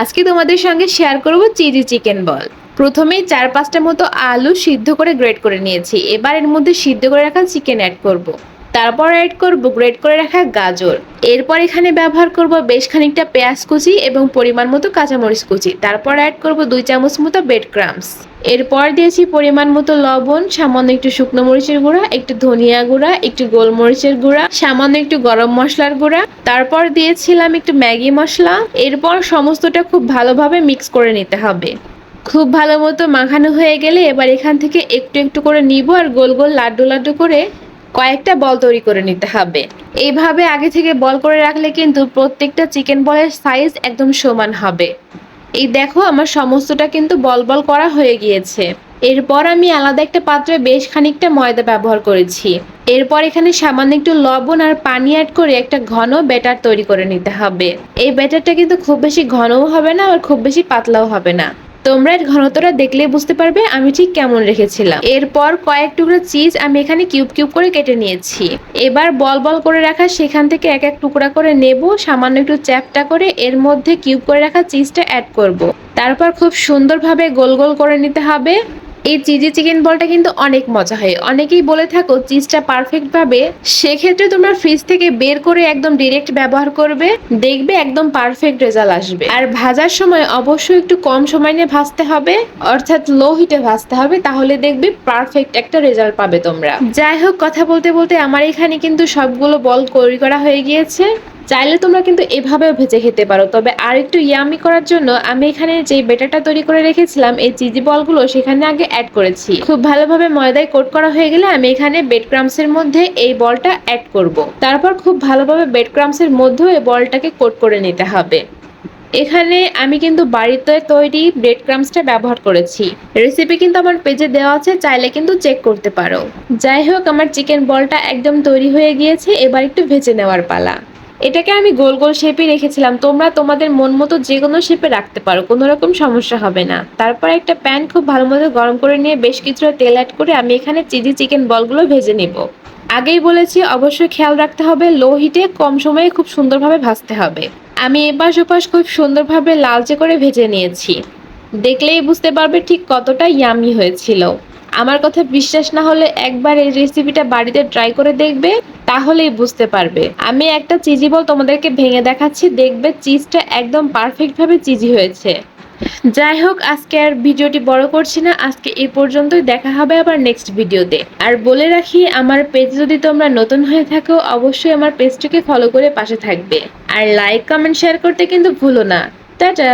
আজকে তোমাদের সঙ্গে শেয়ার করব চিজি চিকেন বল। প্রথমেই 4-5টা মতো আলু সিদ্ধ করে গ্রেট করে নিয়েছি। এবার এর মধ্যে সিদ্ধ করে রাখা চিকেন অ্যাড করব। তারপর অ্যাড করব গ্রেট করে রাখা গাজর। এরপর এখানে ব্যবহার করব বেশ খানিকটা পেঁয়াজ কুচি এবং পরিমাণ মতো কাঁচামরিচ কুচি। তারপর অ্যাড করব 2 চামচ মতো ব্রেড ক্রাম্বস। এরপর দিয়েছি পরিমাণ মতো লবণ, সামান্য একটু শুকনো মরিচের গুঁড়া, একটু ধনিয়া গুঁড়া, একটু গোলমরিচের গুঁড়া, সামান্য একটু গরম মশলার গুঁড়া। তারপর দিয়েছিলাম একটু ম্যাগি মশলা। এরপর সমস্তটা খুব ভালোভাবে মিক্স করে নিতে হবে। খুব ভালো মতো মাখানো হয়ে গেলে এবার এখান থেকে একটু একটু করে নিব আর গোল গোল লাড্ডু লাড্ডু করে কয়েকটা বল তৈরি করে নিতে হবে। এইভাবে আগে থেকে বল করে রাখলে কিন্তু প্রত্যেকটা চিকেন বলের সাইজ একদম সমান হবে। এই দেখো আমার সমস্তটা কিন্তু বল বল করা হয়ে গিয়েছে। এরপর আমি আলাদা একটা পাত্রে বেশ খানিকটা ময়দা ব্যবহার করেছি। এরপর এখানে সামান্য একটু লবণ আর পানি অ্যাড করে একটা ঘন ব্যাটার তৈরি করে নিতে হবে। এই ব্যাটারটা কিন্তু খুব বেশি ঘনও হবে না আর খুব বেশি পাতলাও হবে না। তোমরা এর ঘনত্বটা দেখলেই বুঝতে পারবে আমি ঠিক কেমন রেখেছিলাম। এরপর কয়েক টুকরো চিজ আমি এখানে কিউব কিউব করে কেটে নিয়েছি। এবার বল বল করে রাখা সেখান থেকে এক এক টুকরা করে নেব, সামান্য একটু চ্যাপটা করে এর মধ্যে কিউব করে রাখা চিজটা অ্যাড করব। তারপর খুব সুন্দরভাবে গোল গোল করে নিতে হবে। এই চিজি চিকেন বলটা কিন্তু অনেক মজা হয়। অনেকেই বলে থাকো চিজটা পারফেক্ট ভাবে, সেক্ষেত্রে তোমরা ফ্রিজ থেকে বের করে একদম ডিরেক্ট ব্যবহার করবে, দেখবে একদম পারফেক্ট রেজাল্ট আসবে। আর ভাজার সময় অবশ্যই একটু কম সময় নিয়ে ভাজতে হবে, অর্থাৎ লো হিটে ভাজতে হবে, তাহলে দেখবে পারফেক্ট একটা রেজাল্ট পাবে তোমরা। যাই হোক, কথা বলতে বলতে আমার এখানে কিন্তু সবগুলো বল তৈরি করা হয়ে গিয়েছে। চাইলে তোমরা কিন্তু এভাবেও ভেজে খেতে পারো, তবে আর একটু ইয়ামি করার জন্য আমি এখানে যে ব্যাটারটা তৈরি করে রেখেছিলাম এই চিজি বলগুলো সেখানে আগে অ্যাড করেছি। খুব ভালোভাবে ময়দায় কোট করা হয়ে গেলে আমি এখানে ব্রেড ক্রাম্বসের মধ্যে এই বলটা অ্যাড করব। তারপর খুব ভালোভাবে ব্রেড ক্রাম্বসের মধ্যেও এই বলটাকে কোট করে নিতে হবে। এখানে আমি কিন্তু বাড়িতে তৈরি ব্রেড ক্রাম্বসটা ব্যবহার করেছি। রেসিপি কিন্তু আমার পেজে দেওয়া আছে, চাইলে কিন্তু চেক করতে পারো। যাই হোক, আমার চিকেন বলটা একদম তৈরি হয়ে গিয়েছে। এবার একটু ভেজে নেওয়ার পালা। এটাকে আমি গোল গোল শেপে রেখেছিলাম, তোমরা তোমাদের মন মতো যে কোনো শেপে রাখতে পারো, কোনো রকম সমস্যা হবে না। তারপর একটা প্যান খুব ভালো মতো গরম করে নিয়ে বেশ কিছুটা তেল অ্যাড করে আমি এখানে চিজি চিকেন বলগুলো ভেজে নিব। আগেই বলেছি অবশ্যই খেয়াল রাখতে হবে লো হিটে কম সময়ে খুব সুন্দরভাবে ভাজতে হবে। আমি এপাশ ওপাশ খুব সুন্দরভাবে লালচে করে ভেজে নিয়েছি। দেখলেই বুঝতে পারবে ঠিক কতটা ইয়ামি হয়েছিল। আমার কথা বিশ্বাস না হলে একবার এই রেসিপিটা বাড়িতে ট্রাই করে দেখবে, তাহলেই বুঝতে পারবে। আমি একটা চিজি বল তোমাদেরকে ভেঙে দেখাচ্ছি, দেখবে চিজটা একদম পারফেক্ট ভাবে চিজি হয়েছে। যাই হোক, আজকে আর ভিডিওটি বড় করছি না, আজকে এই পর্যন্তই। দেখা হবে আবার নেক্সট ভিডিওতে। আর বলে রাখি, আমার পেজ যদি তোমরা নতুন হয়ে থাকো অবশ্যই আমার পেজটিকে ফলো করে পাশে থাকবে। আর লাইক কমেন্ট শেয়ার করতে কিন্তু ভুলো না। টাটা।